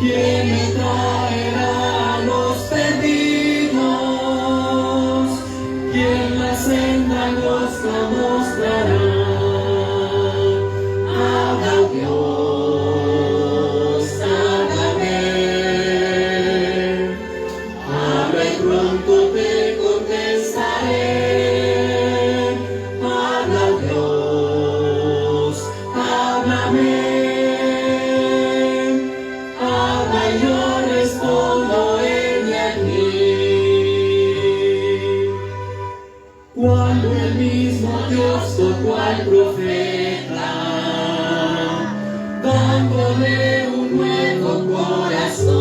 ¿Quién me traerá a los perdidos? ¿Quién la senda angosta mostrará? Habla, Dios, háblame. Habla y pronto te contestaré. Habla, Dios, háblame. Habla y yo respondo, heme aquí. Cuando el mismo Dios tocó al profeta, dándole un nuevo corazón,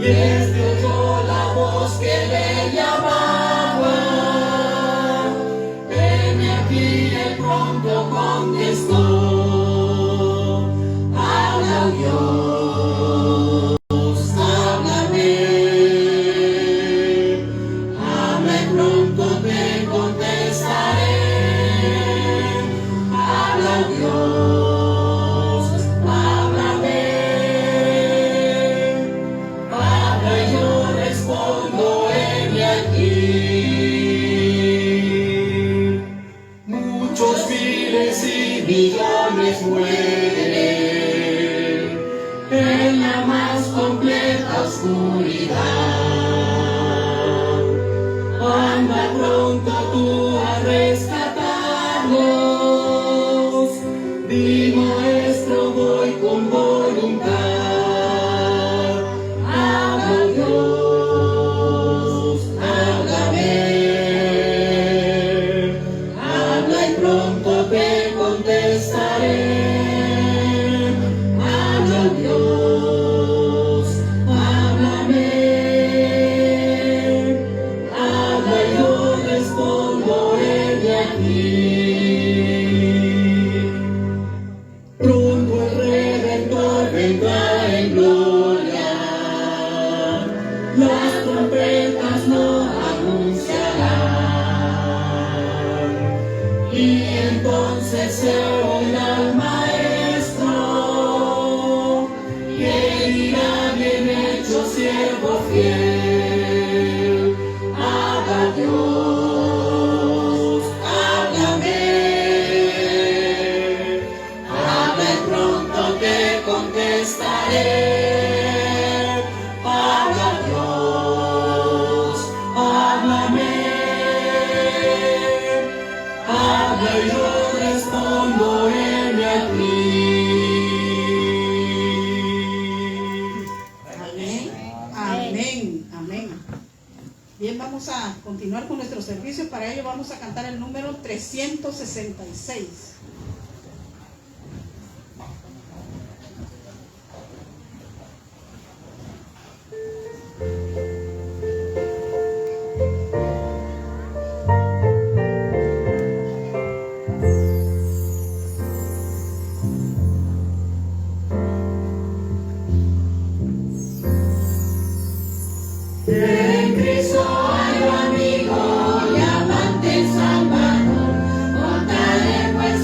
y este oyó la voz que le llamaba, heme aquí, él pronto contestó. Habla, Dios, háblame. Habla y pronto te contestaré. Habla, Dios, háblame. Habla y yo respondo, heme aquí. Muchos miles y millones mueren en la más completa oscuridad. Anda pronto tú a rescatarlos. Di, maestro, voy con voluntad. Habla, Dios, háblame. Habla y pronto te contestaré. Habla, Dios, háblame. Habla y yo respondo, heme aquí. Pronto el Redentor vendrá en gloria. Las trompetas no anunciarán. Y entonces se oirá al Maestro, que dirá, bien hecho, siervo fiel. Habla, Dios, háblame. Habla y pronto te contestaré. Habla, Dios, háblame. Habla y yo respondo, heme aquí. Amén, amén, amén. Bien, vamos a continuar con nuestro servicio. Para ello vamos a cantar el número 366. En Cristo hay amigo y amante salvador, contaré pues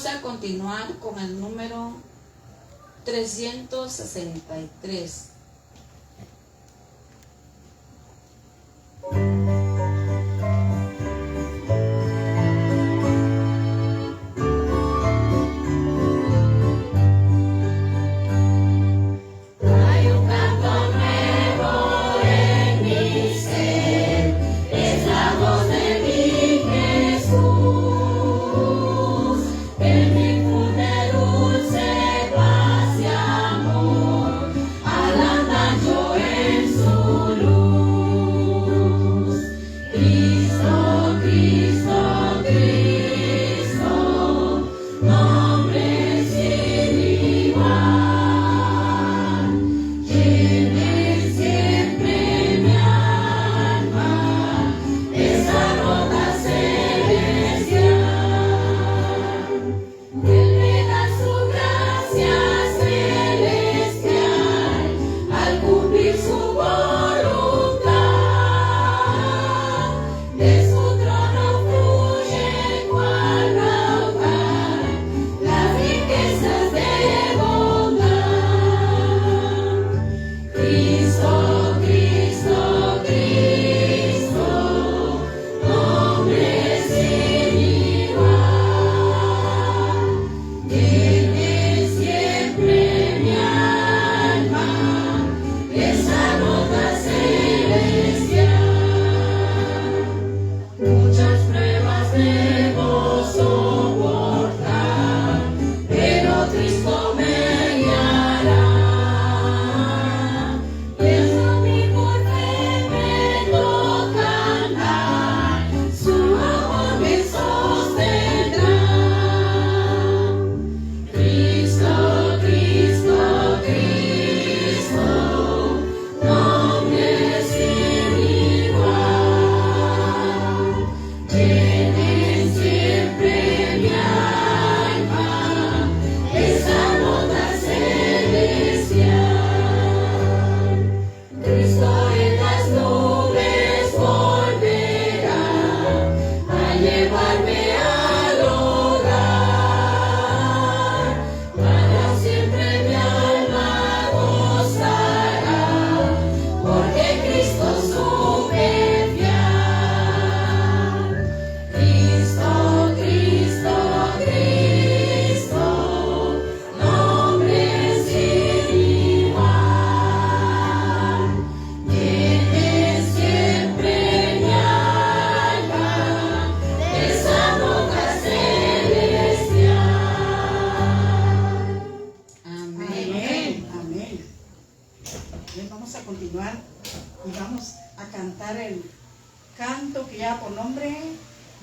vamos a continuar con el número 363.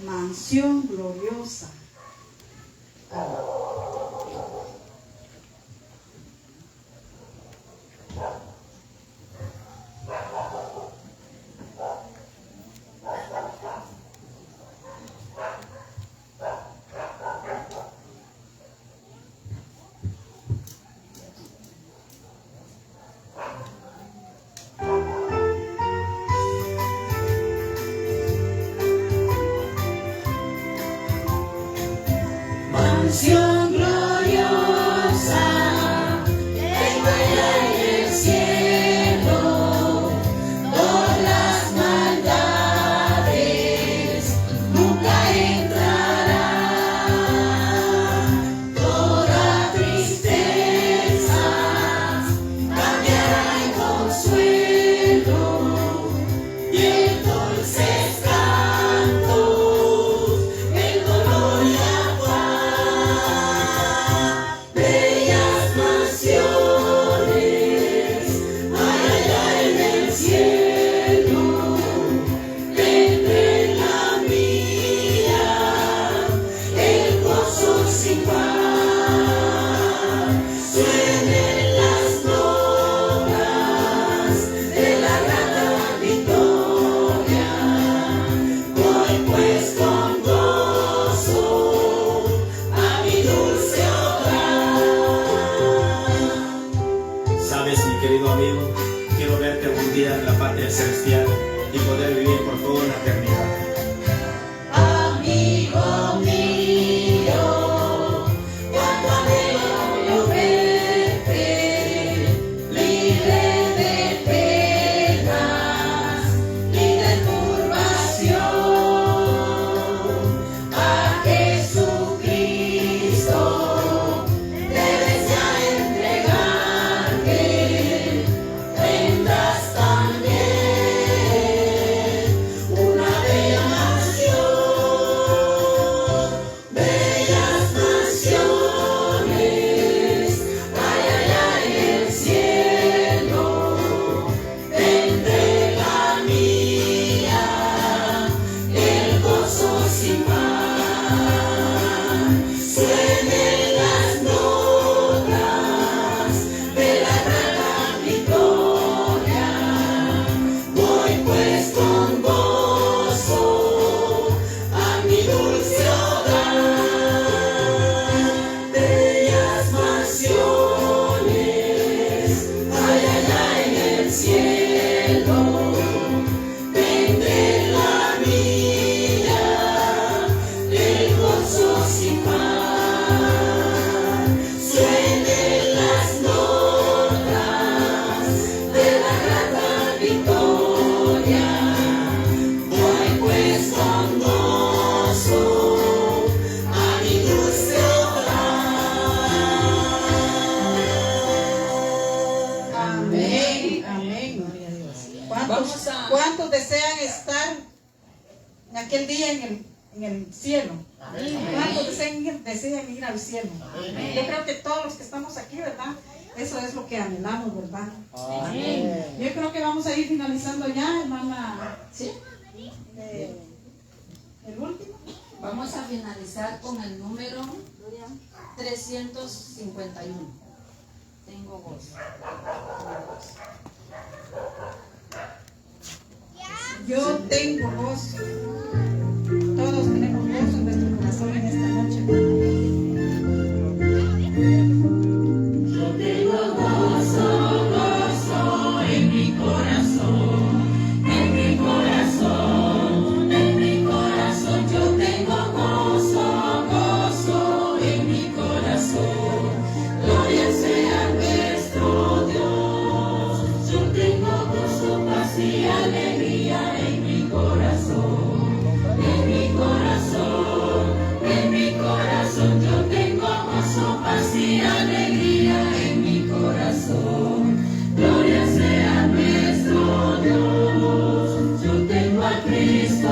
Mansión gloriosa. Mansión gloriosa, tengo allá en el cielo, todas las maldades nunca entrarán, toda tristeza cambiará en consuelo y en dulces cantos el dolor y la paz. aquel día en el cielo. ¿Cuántos desean ir al cielo? Yo creo que todos los que estamos aquí, ¿verdad? Eso es lo que anhelamos, ¿verdad? Yo creo que vamos a ir finalizando ya, hermana. ¿Sí? El último. Vamos a finalizar con el número 351. Tengo voz. Yo tengo gozo. Todos tenemos gozo en nuestro corazón en esta noche. Yo tengo gozo, gozo en mi corazón, en mi corazón, en mi corazón. Yo tengo gozo, gozo en mi corazón. Gloria sea nuestro Dios. Yo tengo gozo, paz y alegría en mi corazón. En mi corazón, en mi corazón, yo tengo gozo, paz y alegría en mi corazón. Gloria sea nuestro Dios. Yo tengo a Cristo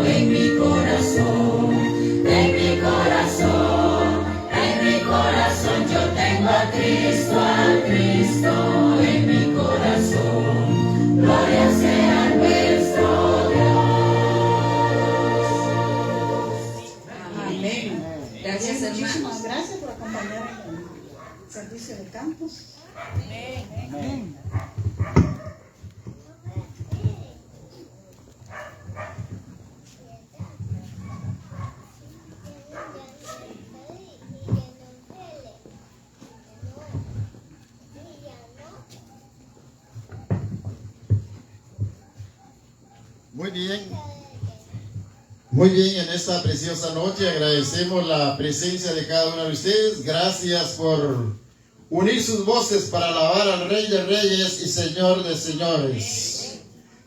en mi corazón, en mi corazón, en mi corazón. Yo tengo a Cristo en mi corazón. Gloria sea nuestro Amén. Gracias, Bien, hermanos. muchísimas gracias por acompañarme en el servicio de campus. Muy bien. Muy bien, en esta preciosa noche agradecemos la presencia de cada uno de ustedes. Gracias por unir sus voces para alabar al Rey de Reyes y Señor de Señores.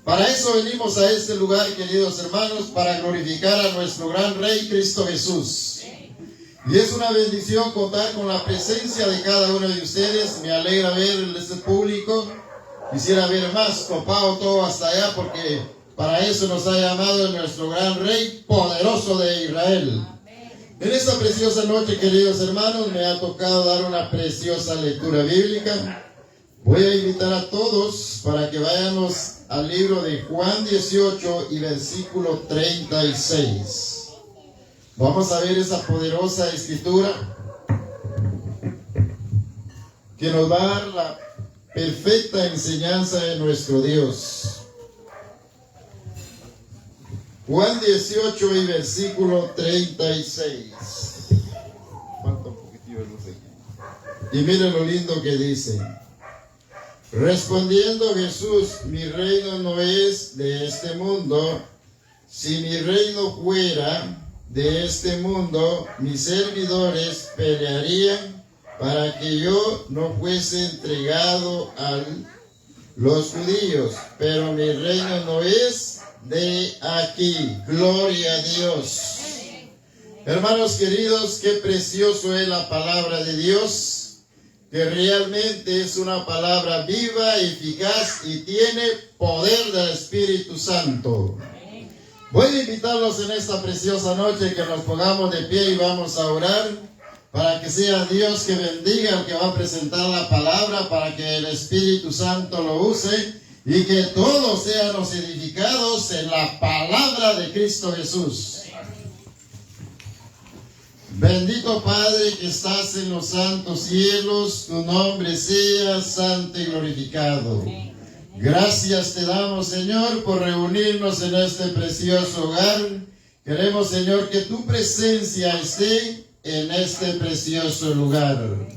Para eso venimos a este lugar, queridos hermanos, para glorificar a nuestro gran Rey Cristo Jesús. Y es una bendición contar con la presencia de cada uno de ustedes. Me alegra ver este público. Quisiera ver más, copado todo hasta allá, porque para eso nos ha llamado nuestro gran Rey poderoso de Israel. En esta preciosa noche, queridos hermanos, me ha tocado dar una preciosa lectura bíblica. Voy a invitar a todos para que vayamos al libro de Juan 18 y versículo 36. Vamos a ver esa poderosa escritura que nos va a dar la perfecta enseñanza de nuestro Dios. Juan 18 y versículo 36. Falta un poquitillo de luz aquí. Y miren lo lindo que dice. Respondiendo Jesús, mi reino no es de este mundo. Si mi reino fuera de este mundo, mis servidores pelearían para que yo no fuese entregado a los judíos. Pero mi reino no es de aquí. Gloria a Dios. Hermanos queridos, qué precioso es la palabra de Dios, que realmente es una palabra viva, eficaz y tiene poder del Espíritu Santo. Voy a invitarlos en esta preciosa noche que nos pongamos de pie y vamos a orar para que sea Dios que bendiga al que va a presentar la palabra, para que el Espíritu Santo lo use y que todos seamos edificados en la palabra de Cristo Jesús. Bendito Padre que estás en los santos cielos, tu nombre sea santo y glorificado. Gracias te damos, Señor, por reunirnos en este precioso hogar. Queremos, Señor, que tu presencia esté en este precioso lugar.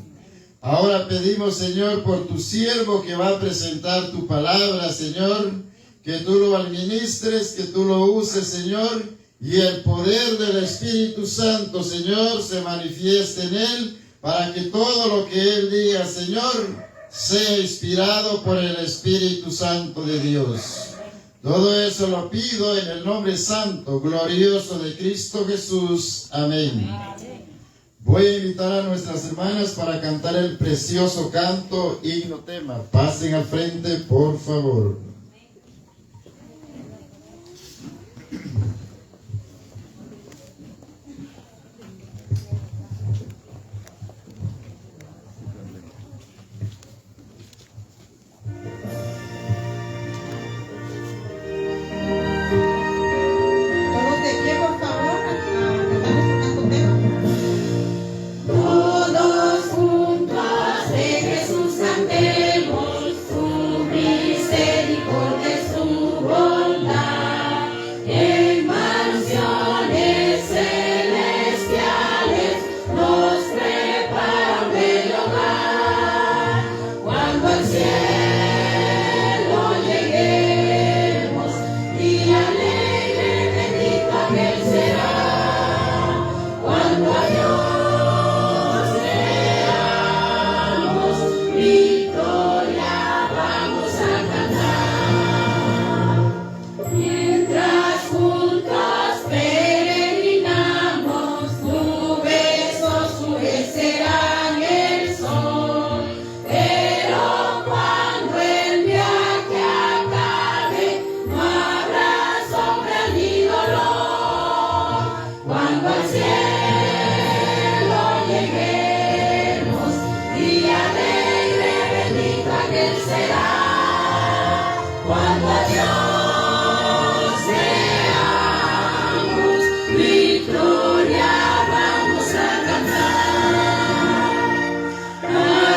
Ahora pedimos, Señor, por tu siervo que va a presentar tu palabra, Señor, que tú lo administres, que tú lo uses, Señor, y el poder del Espíritu Santo, Señor, se manifieste en él, para que todo lo que él diga, Señor, sea inspirado por el Espíritu Santo de Dios. Todo eso lo pido en el nombre santo, glorioso de Cristo Jesús. Amén. Voy a invitar a nuestras hermanas para cantar el precioso canto himno tema. Pasen al frente, por favor. serán el sol, pero cuando el viaje acabe, no habrá sombra ni dolor. Cuando al cielo lleguemos, día alegre, bendito aquel será. Cuando a Dios veamos, victoria vamos a cantar.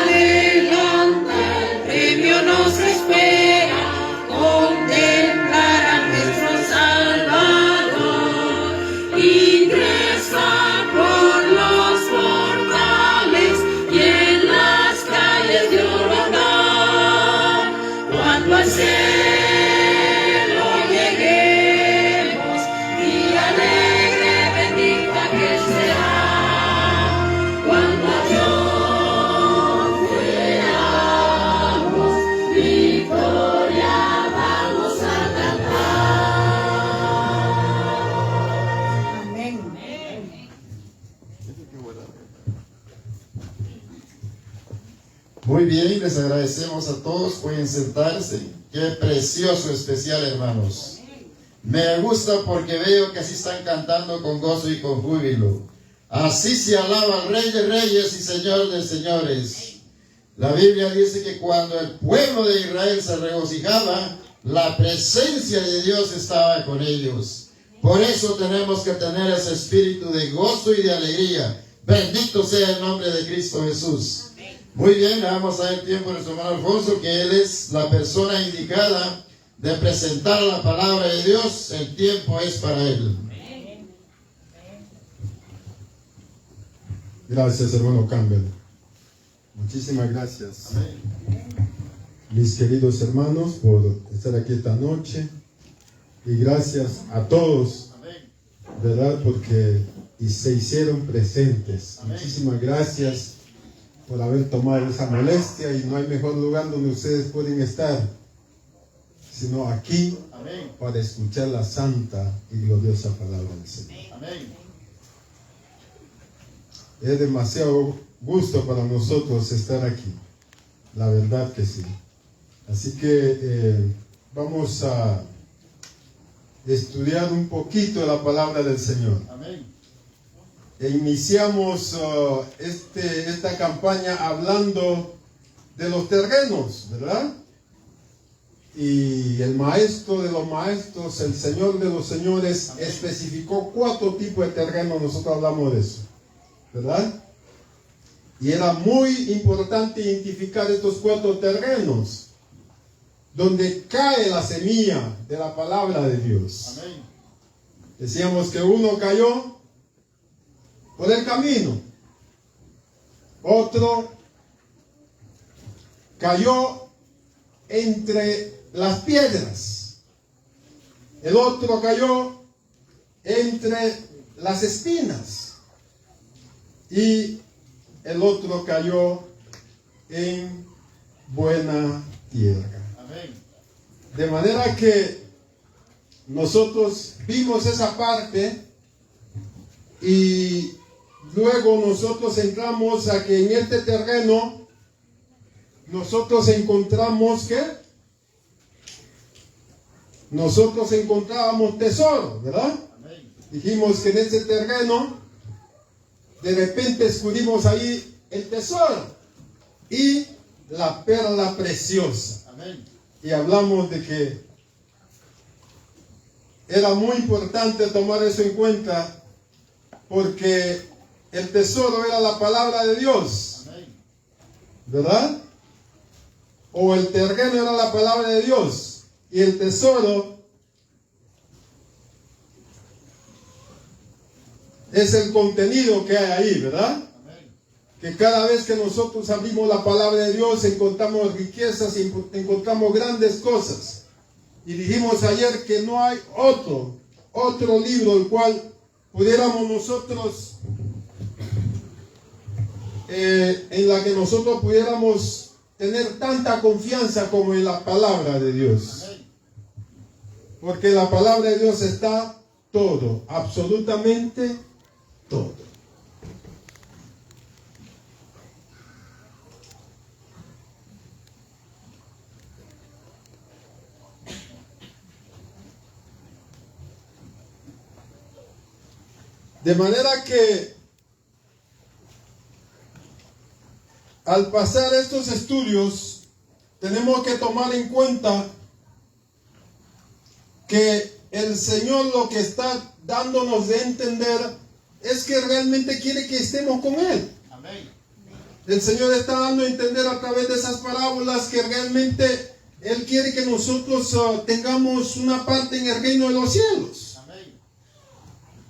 Adelante, el premio nos espera, contemplar a nuestro Salvador. Ingresa por los portales y en las calles de oro andar. Cuando al cielo lleguemos, día alegre, bendito aquel será. Cuando a Dios veamos, victoria vamos a cantar. Amén. Muy bien, les agradecemos a todos. Pueden sentarse. Qué precioso especial, hermanos. Me gusta porque veo que así están cantando con gozo y con júbilo. Así se alaba al Rey de Reyes y Señor de Señores. La Biblia dice que cuando el pueblo de Israel se regocijaba, la presencia de Dios estaba con ellos. Por eso tenemos que tener ese espíritu de gozo y de alegría. Bendito sea el nombre de Cristo Jesús. Muy bien, le vamos a dar tiempo a nuestro hermano Alfonso, que él es la persona indicada de presentar la palabra de Dios. El tiempo es para él. Gracias, hermano Campbell. Muchísimas gracias, Amén. mis queridos hermanos, por estar aquí esta noche. Y gracias a todos, Amén. ¿verdad? Porque se hicieron presentes. Amén. Muchísimas gracias por haber tomado esa molestia, y no hay mejor lugar donde ustedes pueden estar sino aquí, Amén. para escuchar la santa y gloriosa palabra del Señor. Amén. Es demasiado gusto para nosotros estar aquí, la verdad que sí. Así que vamos a estudiar un poquito la palabra del Señor. Amén. E iniciamos esta campaña hablando de los terrenos, ¿verdad? Y el maestro de los maestros, el Señor de los señores, especificó 4 tipos de terrenos. Nosotros hablamos de eso, ¿verdad? Y era muy importante identificar estos 4 terrenos donde cae la semilla de la palabra de Dios. Amén. Decíamos que uno cayó por el camino, otro cayó entre las piedras, el otro cayó entre las espinas y el otro cayó en buena tierra. Amén. De manera que nosotros vimos esa parte, y luego nosotros entramos a que en este terreno nosotros encontramos que nosotros encontrábamos tesoro, ¿verdad? Amén. Dijimos que en ese terreno de repente descubrimos ahí el tesoro y la perla preciosa. Amén. Y hablamos de que era muy importante tomar eso en cuenta, porque el tesoro era la palabra de Dios, Amén. ¿verdad? O el terreno era la palabra de Dios, y el tesoro es el contenido que hay ahí, ¿verdad? Amén. Que cada vez que nosotros abrimos la palabra de Dios encontramos riquezas, encontramos grandes cosas. Y dijimos ayer que no hay otro libro el cual pudiéramos nosotros, en la que nosotros pudiéramos tener tanta confianza como en la palabra de Dios. Amén. Porque en la palabra de Dios está todo, absolutamente todo. De manera que al pasar estos estudios tenemos que tomar en cuenta que el Señor lo que está dándonos de entender es que realmente quiere que estemos con Él. Amén. El Señor está dando a entender a través de esas parábolas que realmente Él quiere que nosotros tengamos una parte en el reino de los cielos. Amén.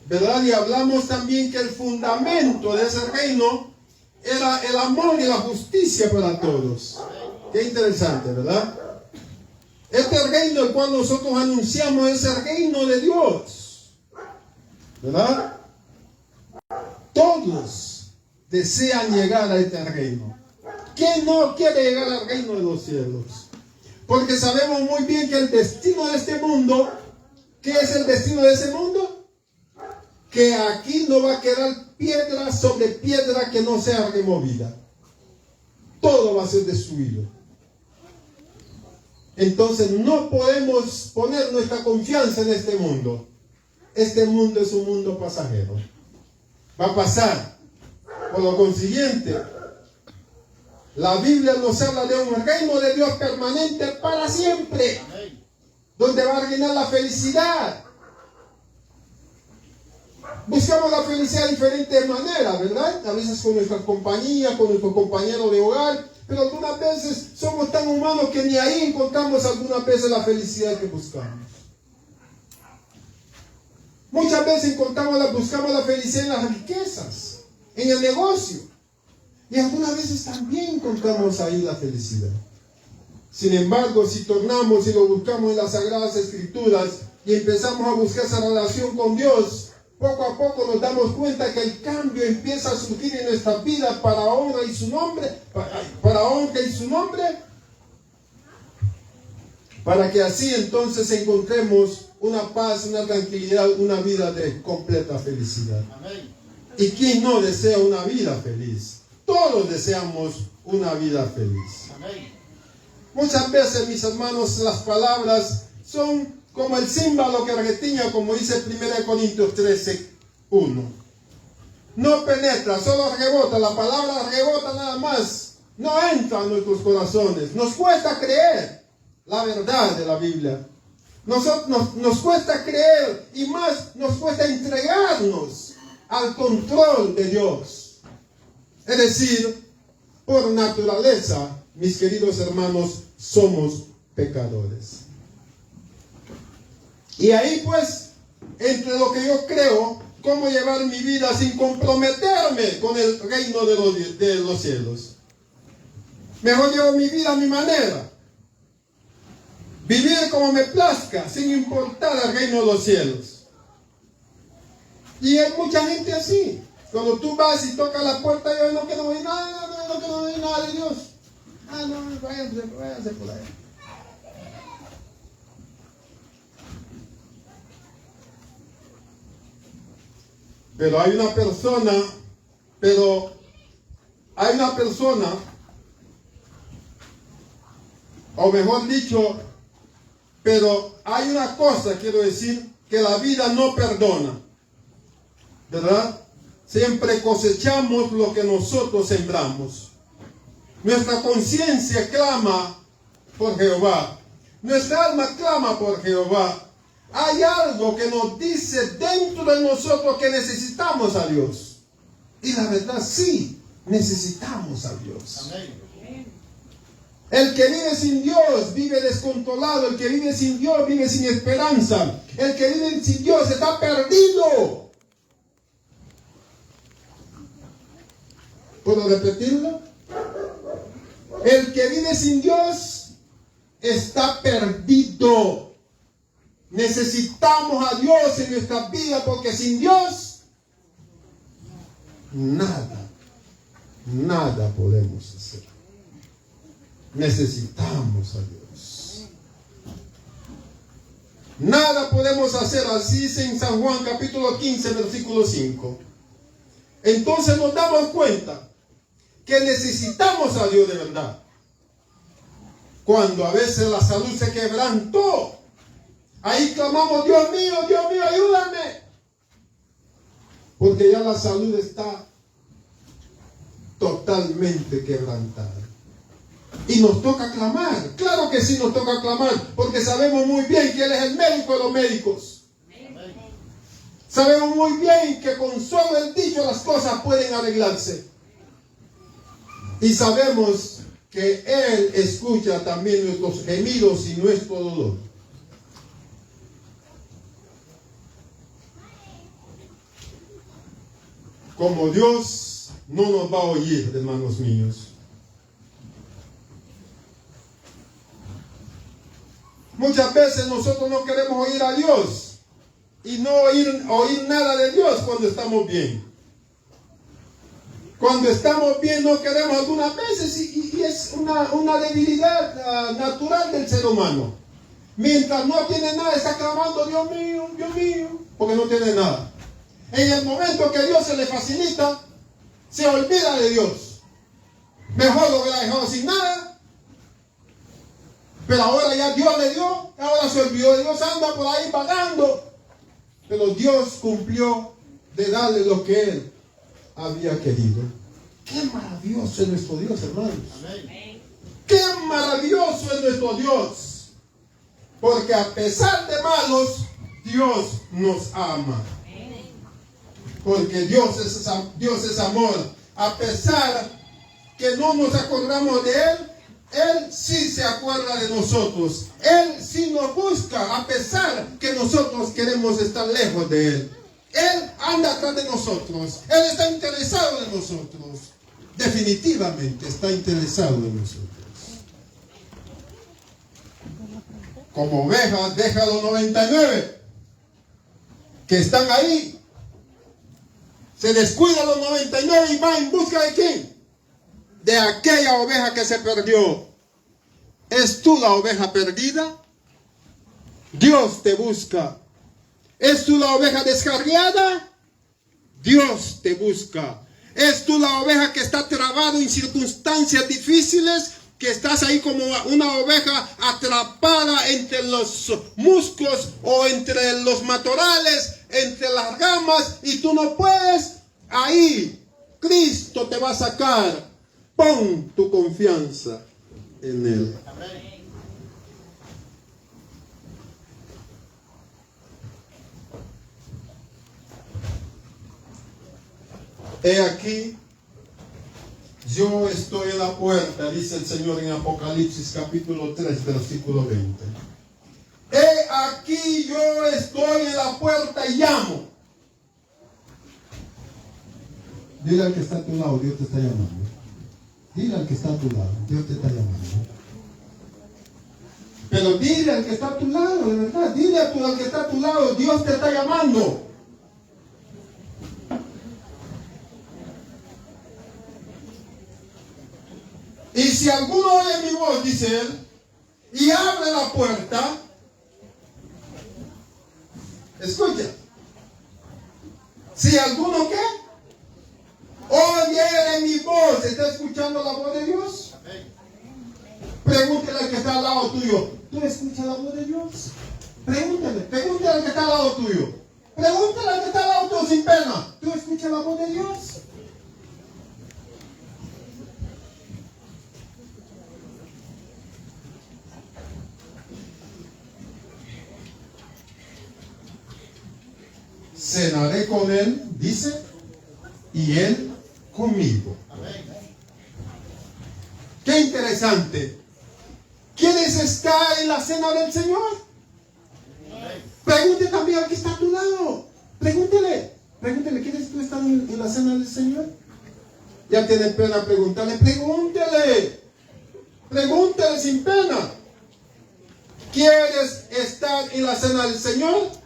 ¿Verdad? Y hablamos también que el fundamento de ese reino era el amor y la justicia para todos. Qué interesante, ¿verdad? Este reino el cual nosotros anunciamos es el reino de Dios. ¿Verdad? Todos desean llegar a este reino. ¿Quién no quiere llegar al reino de los cielos? Porque sabemos muy bien que el destino de este mundo, ¿qué es el destino de ese mundo? Que aquí no va a quedar piedra sobre piedra que no sea removida. Todo va a ser destruido. Entonces no podemos poner nuestra confianza en este mundo. Este mundo es un mundo pasajero. Va a pasar. Por lo consiguiente, la Biblia nos habla de un reino de Dios permanente para siempre. Donde va a reinar la felicidad. Buscamos la felicidad de diferentes maneras, ¿verdad? A veces con nuestra compañía, con nuestro compañero de hogar, pero algunas veces somos tan humanos que ni ahí encontramos algunas veces la felicidad que buscamos. Muchas veces buscamos la felicidad en las riquezas, en el negocio, y algunas veces también encontramos ahí la felicidad. Sin embargo, si tornamos y lo buscamos en las Sagradas Escrituras y empezamos a buscar esa relación con Dios, poco a poco nos damos cuenta que el cambio empieza a surgir en nuestra vida para honra y su nombre, para que así entonces encontremos una paz, una tranquilidad, una vida de completa felicidad. Amén. ¿Y quién no desea una vida feliz? Todos deseamos una vida feliz. Amén. Muchas veces, mis hermanos, las palabras son como el címbalo que retiña, como dice 1 Corintios 13:1. No penetra, solo rebota. La palabra rebota nada más. No entra en nuestros corazones. Nos cuesta creer la verdad de la Biblia. Nos cuesta creer y más nos cuesta entregarnos al control de Dios. Es decir, por naturaleza, mis queridos hermanos, somos pecadores. Y ahí pues, entre lo que yo creo, cómo llevar mi vida sin comprometerme con el reino de los cielos. Mejor llevo mi vida a mi manera. Vivir como me plazca, sin importar el reino de los cielos. Y hay mucha gente así. Cuando tú vas y tocas la puerta, yo no quiero oír nada, no quiero oír nada de Dios. No, váyanse por allá. Pero hay una persona, o mejor dicho, pero hay una cosa, quiero decir, que la vida no perdona, ¿verdad? Siempre cosechamos lo que nosotros sembramos. Nuestra conciencia clama por Jehová. Nuestra alma clama por Jehová. Hay algo que nos dice dentro de nosotros que necesitamos a Dios. Y la verdad, sí, necesitamos a Dios. Amén. El que vive sin Dios vive descontrolado. El que vive sin Dios vive sin esperanza. El que vive sin Dios está perdido. ¿Puedo repetirlo? El que vive sin Dios está perdido. Necesitamos a Dios en nuestra vida porque sin Dios nada podemos hacer. Necesitamos a Dios. Nada podemos hacer, así dice en San Juan capítulo 15 versículo 5. Entonces nos damos cuenta que necesitamos a Dios de verdad. Cuando a veces la salud se quebrantó, ahí clamamos, Dios mío, ayúdame. porque ya la salud está totalmente quebrantada. Y nos toca clamar. Claro que sí nos toca clamar, porque sabemos muy bien que Él es el médico de los médicos. Sabemos muy bien que con solo el dicho las cosas pueden arreglarse. Y sabemos que Él escucha también nuestros gemidos y nuestro dolor. Como Dios no nos va a oír, hermanos míos. Muchas veces nosotros no queremos oír a Dios y no oír nada de Dios cuando estamos bien. Cuando estamos bien no queremos algunas veces y es una debilidad natural del ser humano. Mientras no tiene nada está clamando, Dios mío, porque no tiene nada. En el momento que Dios se le facilita, se olvida de Dios. Mejor lo hubiera dejado sin nada. Pero ahora ya Dios le dio, ahora se olvidó de Dios, anda por ahí pagando. Pero Dios cumplió de darle lo que Él había querido. Qué maravilloso es nuestro Dios, hermanos. Amén. Qué maravilloso es nuestro Dios. Porque a pesar de malos, Dios nos ama. Porque Dios es amor. A pesar que no nos acordamos de Él, Él sí se acuerda de nosotros. Él sí nos busca, a pesar que nosotros queremos estar lejos de Él. Él anda atrás de nosotros. Él está interesado en nosotros. Definitivamente está interesado en nosotros. Como ovejas, deja los 99 que están ahí. Se descuida los 99 y va en busca de ¿quién? De aquella oveja que se perdió. ¿Es tú la oveja perdida? Dios te busca. ¿Es tú la oveja descarriada? Dios te busca. ¿Es tú la oveja que está trabado en circunstancias difíciles? Que estás ahí como una oveja atrapada entre los musgos o entre los matorrales, entre las ramas y tú no puedes. Ahí Cristo te va a sacar. Pon tu confianza en Él. Amén. He aquí, yo estoy en la puerta, dice el Señor en Apocalipsis capítulo 3, versículo 20. He aquí, yo estoy en la puerta y llamo. Dile al que está a tu lado, Dios te está llamando. Dile al que está a tu lado, Dios te está llamando. Pero dile al que está a tu lado, de verdad, dile al que está a tu lado, Dios te está llamando. Y si alguno oye mi voz, dice él, y abre la puerta, escucha. Si alguno ¿qué? Oye mi voz, ¿está escuchando la voz de Dios? Pregúntale al que está al lado tuyo, ¿tú escuchas la voz de Dios? Pregúntale al que está al lado tuyo. Pregúntale al que está al lado tuyo sin pena, ¿tú escuchas la voz de Dios? Cenaré con él, dice, y él conmigo. Amén. Qué interesante. ¿Quieres estar en la cena del Señor? Amén. Pregunte también al que está a tu lado. Pregúntele, ¿quieres tú estar en la cena del Señor? Ya tiene pena preguntarle, pregúntele sin pena. ¿Quieres estar en la cena del Señor?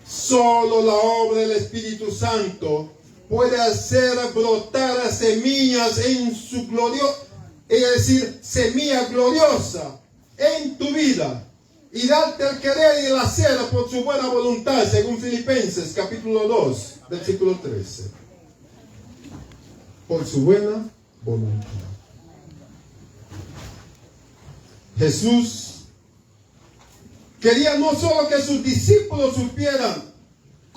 Solo la obra del Espíritu Santo puede hacer brotar semillas en su gloriosa, es decir, semilla gloriosa en tu vida y darte el querer y el hacer por su buena voluntad, según Filipenses capítulo 2, versículo 13. Por su buena voluntad. Jesús quería no solo que sus discípulos supieran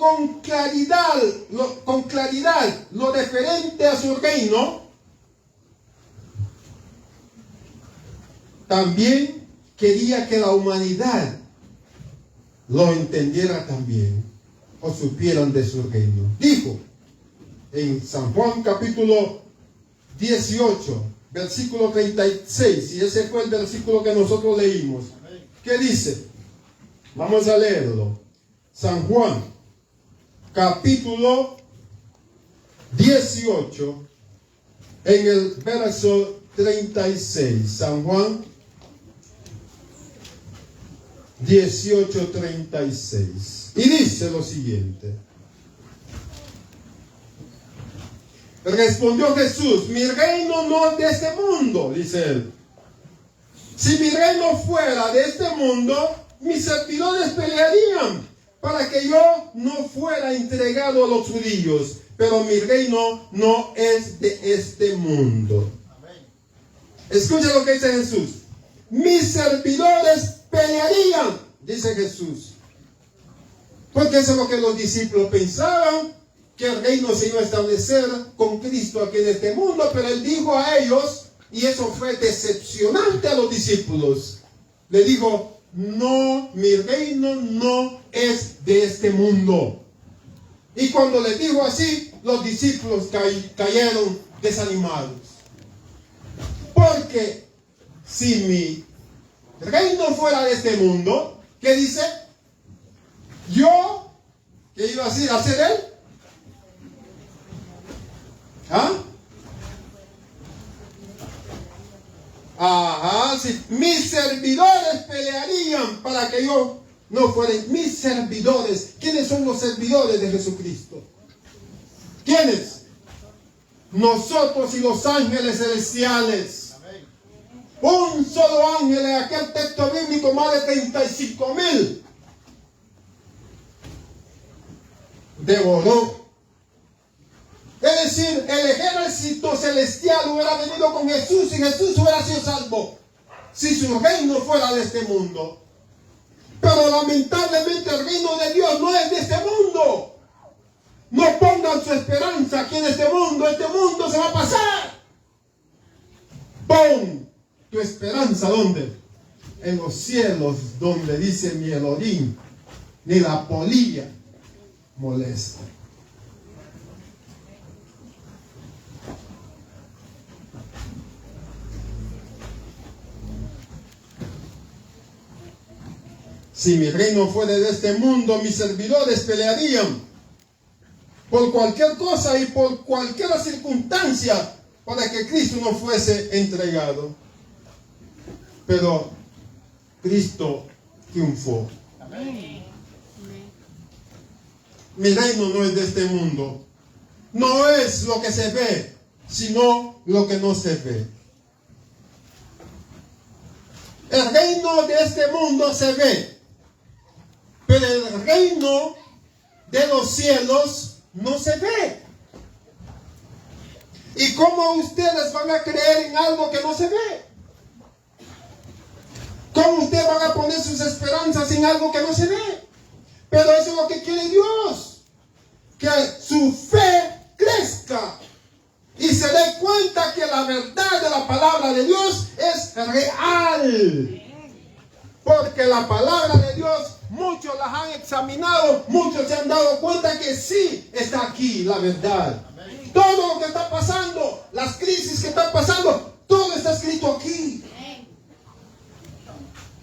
con claridad lo referente a su reino, también quería que la humanidad lo entendiera también, o supieran de su reino. Dijo en San Juan capítulo 18, versículo 36, y ese fue el versículo que nosotros leímos. ¿Qué dice? Vamos a leerlo. San Juan capítulo 18, en el verso 36. San Juan 18:36. Y dice lo siguiente. Respondió Jesús: mi reino no es de este mundo, dice él. Si mi reino fuera de este mundo, mis servidores pelearían para que yo no fuera entregado a los judíos. Pero mi reino no es de este mundo. Escucha lo que dice Jesús. Mis servidores pelearían, dice Jesús. Porque eso es lo que los discípulos pensaban, que el reino se iba a establecer con Cristo aquí en este mundo. Pero él dijo a ellos, y eso fue decepcionante a los discípulos, le dijo: no, mi reino no es de este mundo. Y cuando les dijo así, los discípulos cayeron desanimados. Porque si mi reino fuera de este mundo, ¿qué dice? Yo, ¿qué iba a hacer él? ¿Ah? Ajá, sí. Mis servidores pelearían para que yo no fuera. Mis servidores. ¿Quiénes son los servidores de Jesucristo? ¿Quiénes? Nosotros y los ángeles celestiales. Un solo ángel en aquel texto bíblico, más de 35,000. Devoró. Es decir, el ejército celestial hubiera venido con Jesús y Jesús hubiera sido salvo si su reino fuera de este mundo. Pero lamentablemente el reino de Dios no es de este mundo. No pongan su esperanza aquí en este mundo se va a pasar. Pon tu esperanza, ¿dónde? En los cielos, donde dice mi Elohim, ni la polilla molesta. Si mi reino fuera de este mundo, mis servidores pelearían por cualquier cosa y por cualquier circunstancia para que Cristo no fuese entregado. Pero Cristo triunfó. Amén. Mi reino no es de este mundo. No es lo que se ve, sino lo que no se ve. El reino de este mundo se ve, pero el reino de los cielos no se ve. ¿Y cómo ustedes van a creer en algo que no se ve? ¿Cómo ustedes van a poner sus esperanzas en algo que no se ve? Pero eso es lo que quiere Dios, que su fe crezca y se dé cuenta que la verdad de la palabra de Dios es real. Porque la palabra de Dios, muchos las han examinado, muchos se han dado cuenta que sí está aquí la verdad. Amén. Todo lo que está pasando, las crisis que están pasando, todo está escrito aquí.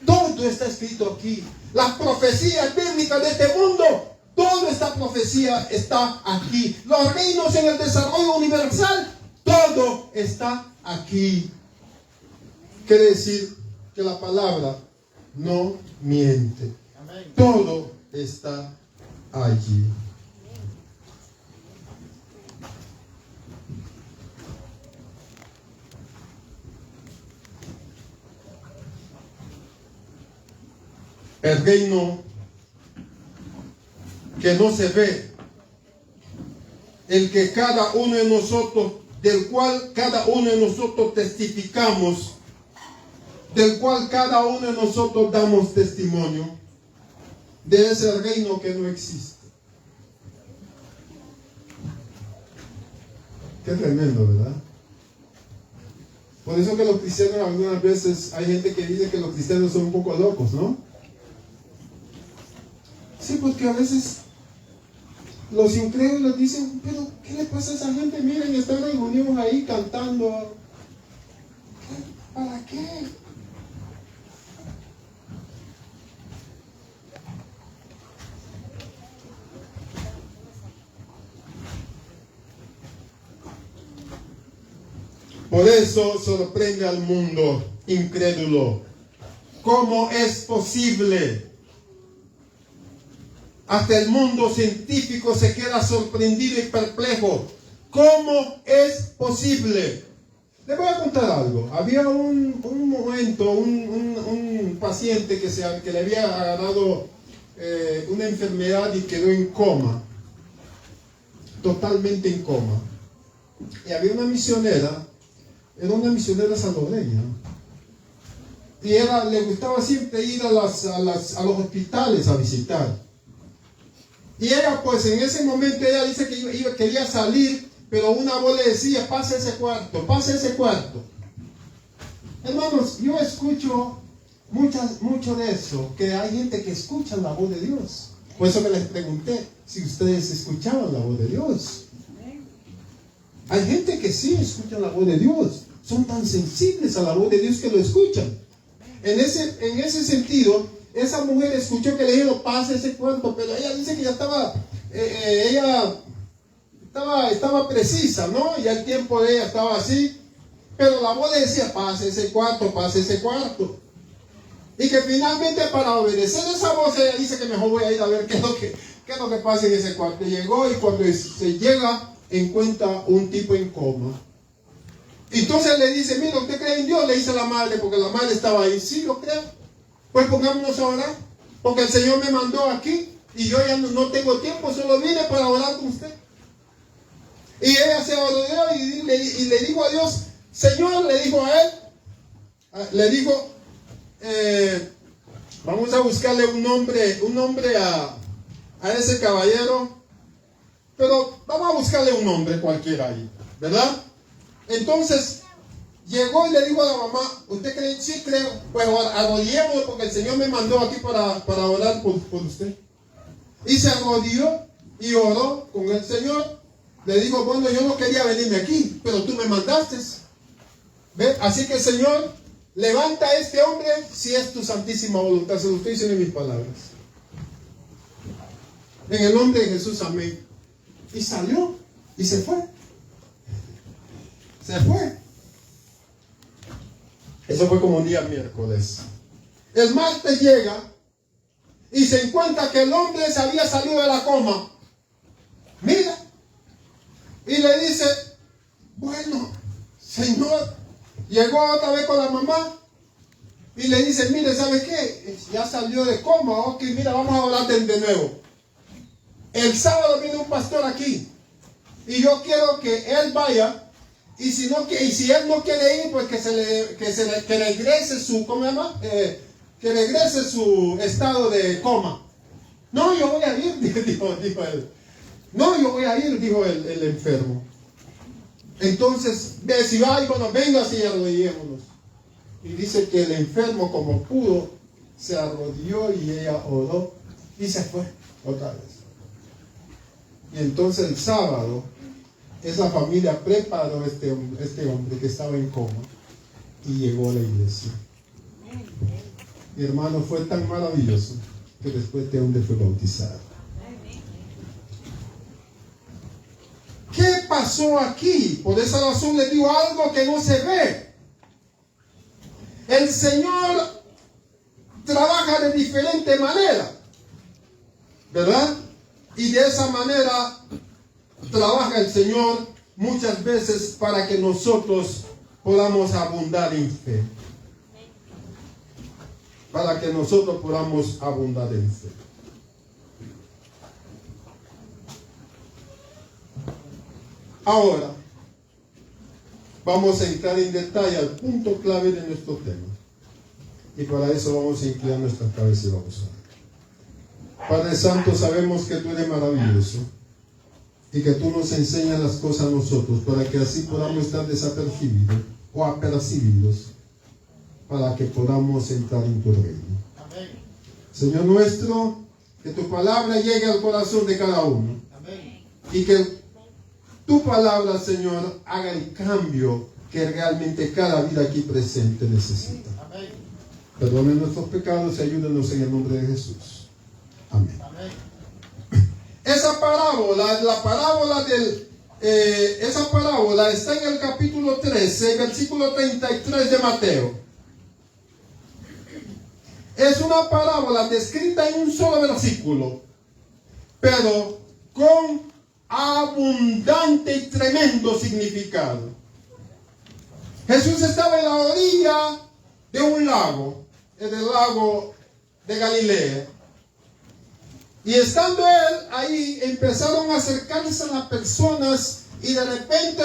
Todo está escrito aquí. Las profecías bíblicas de este mundo, toda esta profecía está aquí. Los reinos en el desarrollo universal, todo está aquí. Quiere decir que la palabra no miente. Amén. Todo está allí. El reino que no se ve, el que cada uno de nosotros, del cual cada uno de nosotros testificamos, del cual cada uno de nosotros damos testimonio, de ese reino que no existe. Qué tremendo, ¿verdad? Por eso que los cristianos algunas veces, hay gente que dice que los cristianos son un poco locos, ¿no? Sí, porque a veces los incrédulos dicen, pero ¿qué le pasa a esa gente? Miren, están reunidos ahí cantando. ¿Para qué? Por eso sorprende al mundo incrédulo. ¿Cómo es posible? Hasta el mundo científico se queda sorprendido y perplejo. ¿Cómo es posible? Les voy a contar algo. Había un momento, un paciente que le había agarrado una enfermedad y quedó en coma. Totalmente en coma. Y había una misionera. Era una misionera salvadoreña. Y le gustaba siempre ir a los hospitales a visitar. Y ella, pues en ese momento, ella dice que quería salir, pero una voz le decía, pase ese cuarto, pase ese cuarto. Hermanos, yo escucho mucho de eso, que hay gente que escucha la voz de Dios. Por eso que les pregunté si ustedes escuchaban la voz de Dios. Hay gente que sí escucha la voz de Dios. Son tan sensibles a la voz de Dios que lo escuchan. En ese sentido, esa mujer escuchó que le dijeron, pase ese cuarto, pero ella dice que ya estaba precisa, ¿no? Ya el tiempo de ella estaba así, pero la voz le decía, pase ese cuarto, pase ese cuarto. Y que finalmente, para obedecer esa voz, ella dice que mejor voy a ir a ver qué es lo que pasa en ese cuarto. Llegó y cuando se llega, encuentra un tipo en coma. Entonces le dice, mira, ¿usted cree en Dios? Le dice a la madre, porque la madre estaba ahí. Sí, lo creo. Pues pongámonos a orar, porque el Señor me mandó aquí y yo ya no tengo tiempo, solo vine para orar con usted. Y ella se oró y le dijo a Dios, Señor, le dijo a él, le dijo, vamos a buscarle un nombre a ese caballero, pero vamos a buscarle un nombre cualquiera ahí, ¿verdad? Entonces llegó y le dijo a la mamá, ¿usted cree? Sí, creo. Pues arrodillémonos porque el Señor me mandó aquí para orar por usted. Y se arrodilló y oró con el Señor. Le dijo, bueno, yo no quería venirme aquí, pero tú me mandaste. ¿Ve? Así que, Señor, levanta a este hombre si es tu santísima voluntad. Se lo estoy diciendo en mis palabras. En el nombre de Jesús, amén. Y salió y se fue. Se fue. Eso fue como un día miércoles. El martes llega y se encuentra que el hombre se había salido de la coma. Mira. Y le dice, bueno, Señor, llegó otra vez con la mamá y le dice, mire, ¿sabe qué? Ya salió de coma. Ok, mira, vamos a hablar de nuevo. El sábado viene un pastor aquí y yo quiero que él vaya. Y si él no quiere ir, pues que regrese su, ¿cómo se llama? Que regrese su estado de coma. No, yo voy a ir, dijo él. No, yo voy a ir, dijo el enfermo. Entonces, si va, bueno, venga así, arrodillémonos. Y dice que el enfermo, como pudo, se arrodilló y ella oró y se fue otra vez. Y entonces el sábado, esa familia preparó este hombre que estaba en coma y llegó a la iglesia. Mi hermano, fue tan maravilloso que después este hombre fue bautizado. ¿Qué pasó aquí? Por esa razón le digo algo que no se ve. El Señor trabaja de diferente manera, ¿verdad? Y de esa manera trabaja el Señor muchas veces para que nosotros podamos abundar en fe. Para que nosotros podamos abundar en fe. Ahora, vamos a entrar en detalle al punto clave de nuestro tema. Y para eso vamos a inclinar nuestra cabeza y vamos a orar. Padre Santo, sabemos que tú eres maravilloso. y que tú nos enseñes las cosas a nosotros, para que así podamos estar desapercibidos o apercibidos, para que podamos entrar en tu reino. Amén. Señor nuestro, que tu palabra llegue al corazón de cada uno. Amén. Y que tu palabra, Señor, haga el cambio que realmente cada vida aquí presente necesita. Amén. Perdone nuestros pecados y ayúdenos en el nombre de Jesús. Amén. Amén. Esa parábola, esa parábola está en el capítulo 13, versículo 33 de Mateo. Es una parábola descrita en un solo versículo, pero con abundante y tremendo significado. Jesús estaba en la orilla de un lago, en el lago de Galilea. Y estando él ahí, empezaron a acercarse a las personas y de repente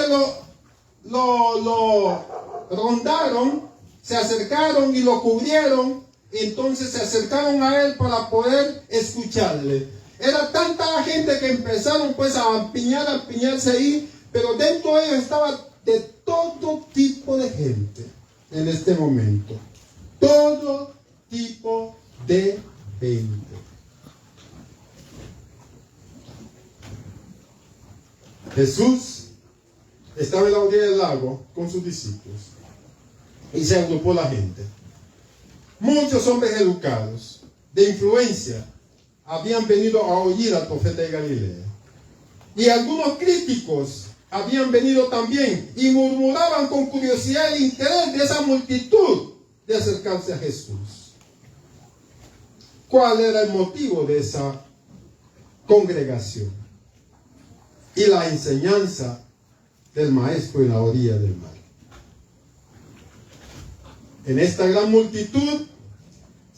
lo rondaron, se acercaron y lo cubrieron. Y entonces se acercaron a él para poder escucharle. Era tanta gente que empezaron pues a apiñarse ahí, pero dentro de ellos estaba de todo tipo de gente en este momento. Todo tipo de gente. Jesús estaba en la orilla del lago con sus discípulos y se agrupó la gente. Muchos hombres educados, de influencia, habían venido a oír al profeta de Galilea. Y algunos críticos habían venido también y murmuraban con curiosidad el interés de esa multitud de acercarse a Jesús. ¿Cuál era el motivo de esa congregación? Y la enseñanza del maestro en la orilla del mar. En esta gran multitud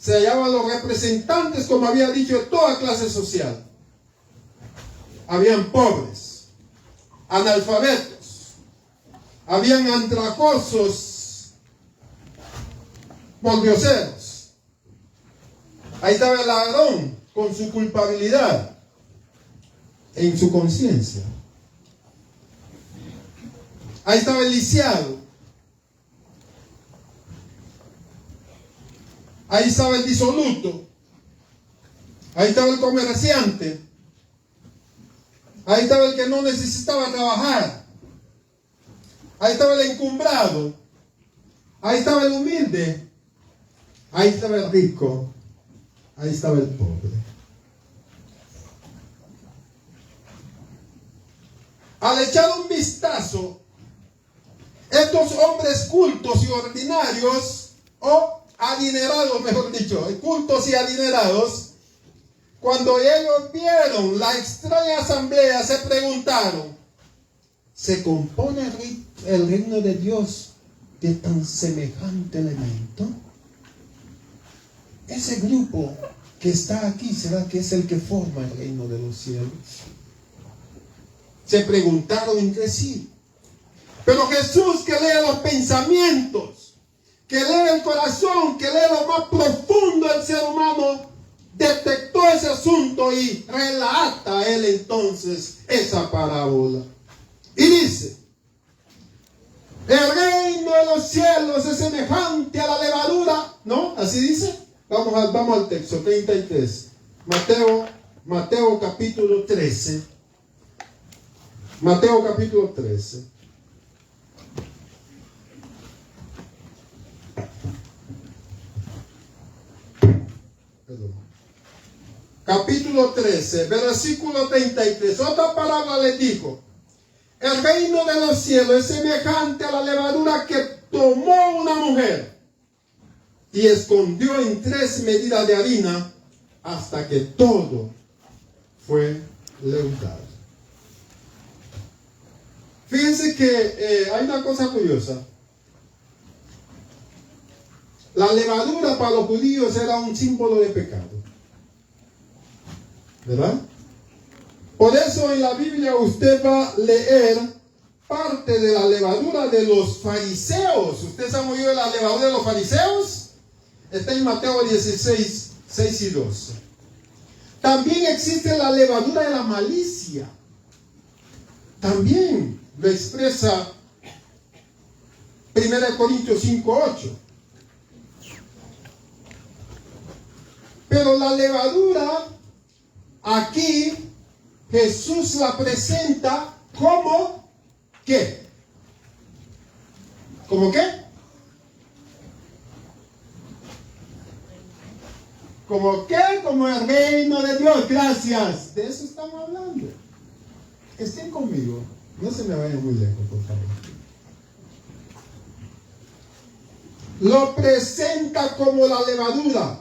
se hallaban los representantes, como había dicho, de toda clase social. Habían pobres, analfabetos, habían andrajosos, pordioseros. Ahí estaba el ladrón con su culpabilidad en su conciencia. Ahí estaba el lisiado. Ahí estaba el disoluto. Ahí estaba el comerciante. Ahí estaba el que no necesitaba trabajar. Ahí estaba el encumbrado. Ahí estaba el humilde. Ahí estaba el rico. Ahí estaba el pobre. Al echar un vistazo, estos hombres cultos y ordinarios, o adinerados, mejor dicho, cultos y adinerados, cuando ellos vieron la extraña asamblea, se preguntaron: ¿se compone el reino de Dios de tan semejante elemento? Ese grupo que está aquí, ¿será que es el que forma el reino de los cielos? Se preguntaron entre sí. Pero Jesús, que lee los pensamientos, que lee el corazón, que lee lo más profundo del ser humano, detectó ese asunto y relata a él entonces esa parábola. Y dice: el reino de los cielos es semejante a la levadura, ¿no? Así dice. Vamos al texto 33. Mateo capítulo 13. Mateo capítulo 13. Perdón. Capítulo 13, versículo 33. Otra palabra les dijo: el reino de los cielos es semejante a la levadura que tomó una mujer y escondió en 3 medidas de harina hasta que todo fue leudado. Fíjense que hay una cosa curiosa. La levadura para los judíos era un símbolo de pecado, ¿verdad? Por eso en la Biblia usted va a leer parte de la levadura de los fariseos. ¿Ustedes han oído de la levadura de los fariseos? Está en Mateo 16, 6 y 12. También existe la levadura de la malicia. también lo expresa 1 Corintios 5:8. Pero la levadura, aquí Jesús la presenta como ¿qué? ¿Cómo qué? ¿Cómo qué? Como el reino de Dios. Gracias. De eso estamos hablando. Estén conmigo. No se me vayan muy lejos, por favor. Lo presenta como la levadura.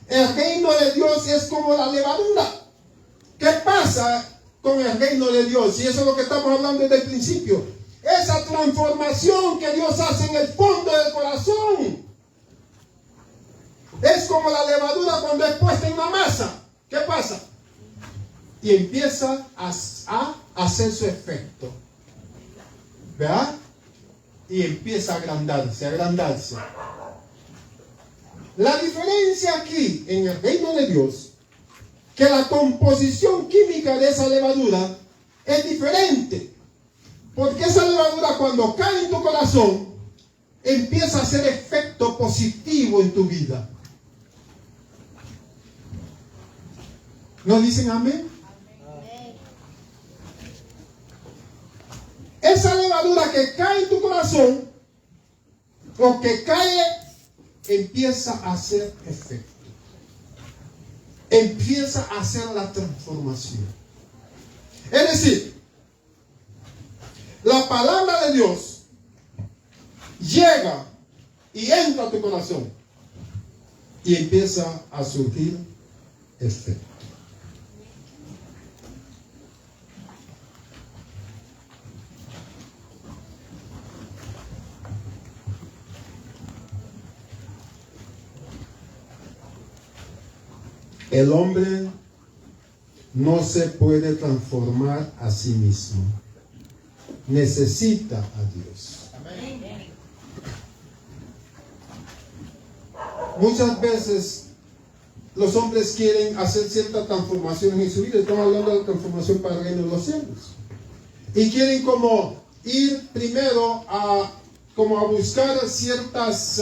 El reino de Dios es como la levadura. ¿Qué pasa con el reino de Dios? Y eso es lo que estamos hablando desde el principio. Esa transformación que Dios hace en el fondo del corazón. Es como la levadura cuando es puesta en la masa. ¿Qué pasa? Y empieza a hacer su efecto. ¿Verdad? Y empieza a agrandarse. La diferencia aquí en el reino de Dios, que la composición química de esa levadura es diferente. Porque esa levadura cuando cae en tu corazón, empieza a hacer efecto positivo en tu vida. ¿No dicen amén? Esa levadura que cae en tu corazón, o que cae, empieza a hacer efecto. Empieza a hacer la transformación. Es decir, la palabra de Dios llega y entra a tu corazón y empieza a surgir efecto. El hombre no se puede transformar a sí mismo. Necesita a Dios. Muchas veces los hombres quieren hacer ciertas transformaciones en su vida. Estamos hablando de la transformación para el reino de los cielos. Y quieren como ir primero a buscar ciertas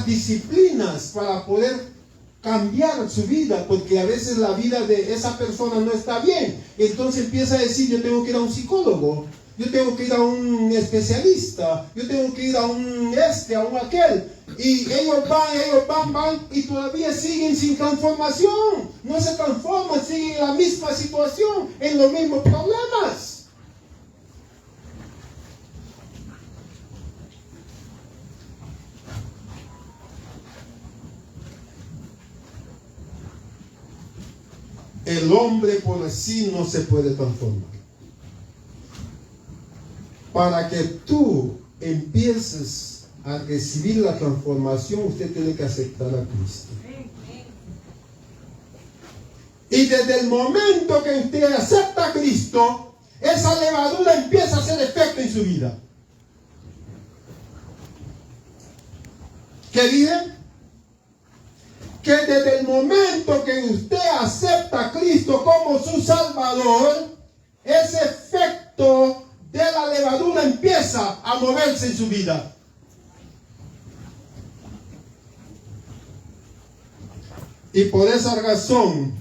disciplinas para poder cambiar su vida, porque a veces la vida de esa persona no está bien. Entonces empieza a decir, yo tengo que ir a un psicólogo, yo tengo que ir a un especialista, yo tengo que ir a un aquel. Y ellos van, y todavía siguen sin transformación. No se transforman, siguen en la misma situación, en los mismos problemas. El hombre por sí no se puede transformar. Para que tú empieces a recibir la transformación, usted tiene que aceptar a Cristo. Y desde el momento que usted acepta a Cristo, esa levadura empieza a hacer efecto en su vida. ¿Qué dije? Que desde el momento que usted acepta a Cristo como su Salvador, ese efecto de la levadura empieza a moverse en su vida. Y por esa razón,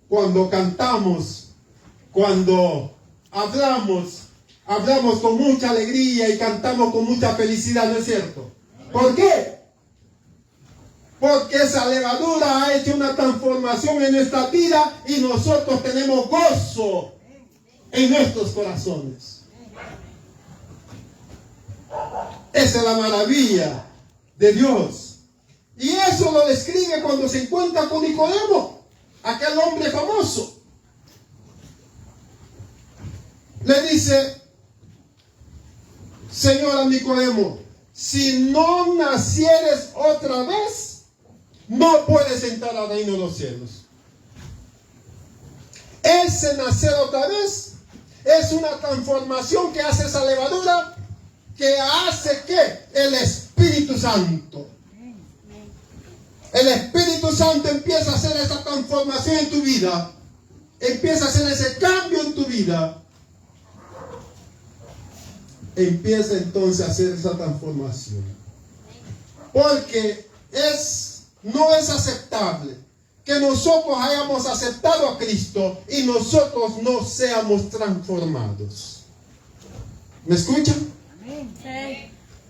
cuando cantamos, cuando hablamos con mucha alegría y cantamos con mucha felicidad, ¿no es cierto? ¿Por qué? Porque esa levadura ha hecho una transformación en nuestra vida y nosotros tenemos gozo en nuestros corazones. Esa es la maravilla de Dios. Y eso lo describe cuando se encuentra con Nicodemo, aquel hombre famoso. Le dice, Señor Nicodemo, si no nacieres otra vez, no puedes entrar al reino de los cielos. Ese nacer otra vez es una transformación que hace esa levadura, que hace que el Espíritu Santo. El Espíritu Santo empieza a hacer esa transformación en tu vida. empieza a hacer ese cambio en tu vida, empieza entonces a hacer esa transformación. Porque no es aceptable que nosotros hayamos aceptado a Cristo y nosotros no seamos transformados. ¿Me escuchan?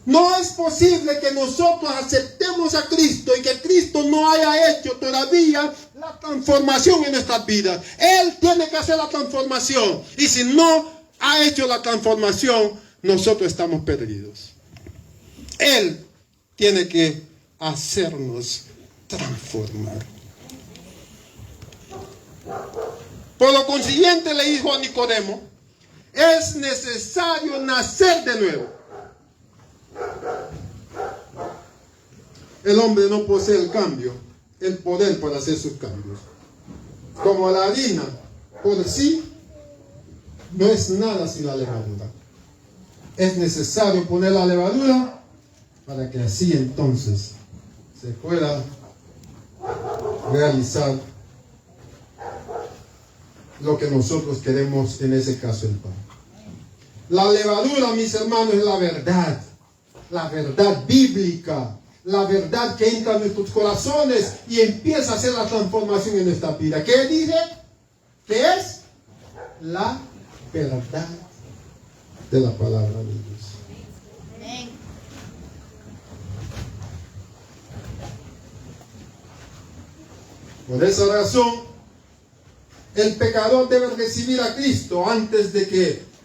No es posible que nosotros aceptemos a Cristo y que Cristo no haya hecho todavía la transformación en nuestras vidas. Él tiene que hacer la transformación. Y si no ha hecho la transformación, nosotros estamos perdidos. Él tiene que hacernos transformar. Por lo consiguiente, le dijo a Nicodemo, es necesario nacer de nuevo. El hombre no posee el cambio, el poder para hacer sus cambios. Como la harina por sí no es nada sin la levadura. Es necesario poner la levadura para que así entonces se pueda realizar lo que nosotros queremos, en ese caso el pan. La levadura, mis hermanos, es la verdad bíblica, la verdad que entra en nuestros corazones y empieza a hacer la transformación en nuestra vida. ¿Qué dice? ¿Qué es? La verdad de la palabra de Dios. Por esa razón, el pecador debe recibir a Cristo antes de que